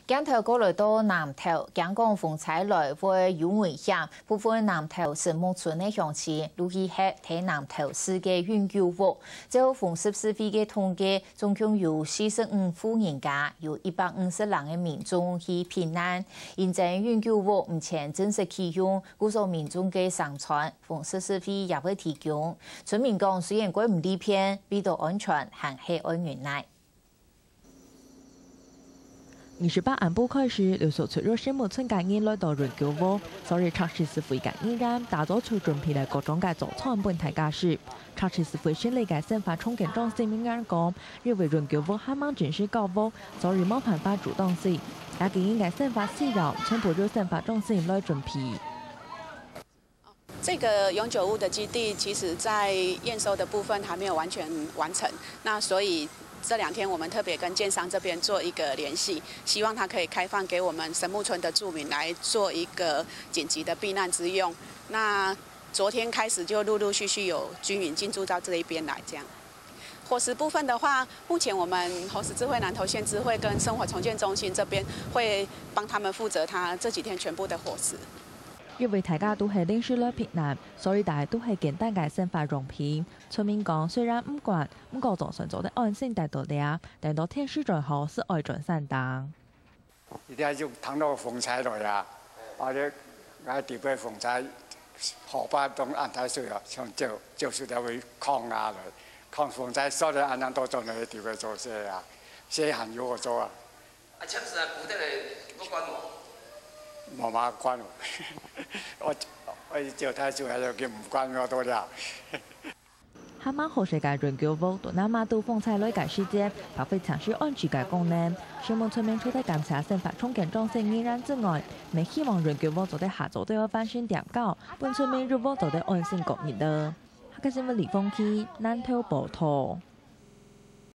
鏡頭過來到南投，講講風災來會有危險。部分南投神木村的鄉親，如去喺睇南投市嘅永久屋，就逢14飛嘅統計，總共有45戶人家，有150人嘅民眾去避難。現在永久屋目前正式啟用，故所民眾嘅上傳，逢14飛也會提供。村民講，雖然過唔利偏，比較安全，還係安原來。28安部開始，留守出入神木村嘅人來到永久屋，所以測試是非嘅依然打造出準備嚟各種嘅早餐本體家事。測試是非先嚟嘅生發充建裝性民間講，認為永久屋還蠻正式高屋，所以冇辦法主動性，也建議嘅生發需要全部由生發中心來準備。這個永久屋的基地，其實在驗收的部分還沒有完全完成，那所以這2天我們特別跟建商這邊做一個聯繫，希望它可以開放給我們神木村的住民來做一個緊急的避難之用。那昨天開始就陸陸續續有居民進駐到這一邊來，這樣。伙食部分的話，目前我們紅十字會南投縣支會跟生活重建中心這邊會幫他們負責他這幾天全部的伙食。因為大家都係臨時來避難，所以大家都係簡單嘅生活用品。村民講，雖然唔慣，不過總算做得安心大到了，但到天氣再好是愛盡善當。而家要等到風災來啊，或者我哋嘅風災河北都安太水啊，像就是就會抗壓來，抗風災所以安能多做嚟調嘅做些啊，些行要我做啊。啊，測試啊，古得嚟不關我。冇乜關我就睇住喺度叫唔關我多了。還蠻好世界永久屋到南馬都風災來嘅時節，發揮城市安全嘅功能。神木村民除咗檢查生發充建裝性依然之外，未希望永久屋做得下晝都有翻新點高，本村民入屋做得安心過熱的。客家新聞李豐基南投報道。